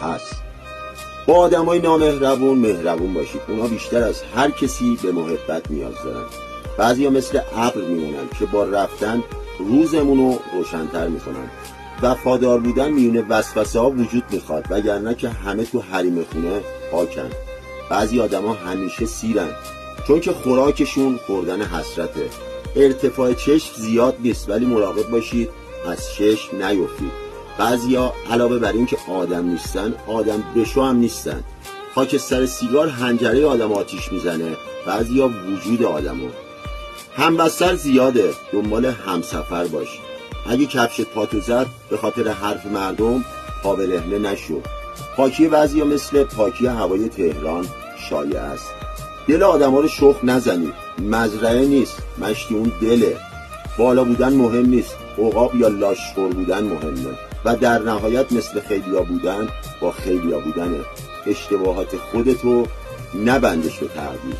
هست. با آدمای نامهربون مهربون باشید. اونا بیشتر از هر کسی به محبت نیاز دارن. بعضیا مثل ابر میمونن که با رفتن روزمونو روشن‌تر میکنن. وفادار بودن میونه وسوسه ها وجود میخواد، وگرنه که همه تو حریم خونه پاکن. بعضی آدما همیشه سیرن، چون که خوراکشون خوردن حسرته. ارتفاع چشم زیاد نیست، ولی مراقب باشید از چشم نیفتید. بعضیا علاوه بر این که آدم نیستن، آدم بشو هم نیستن. خاکستر سیگار حنجره آدم آتیش میزنه. بعضیا وجود آدمو. همبستر زیاده، دنبال همسفر باش. اگه کفشت پاتو زد به خاطر حرف مردم، پا برهنه نشو. پاکی بعضیا مثل پاکی هوای تهران شایع است. دل آدما رو شخ نزنید. مزرعه نیست، مشتی اون دله. بالا بودن مهم نیست، عقاب یا لاشخور بودن مهمه. و در نهایت مثل خیلیا بودن با خیلیا بودنه. اشتباهات خودتو نبندش به تقدیر.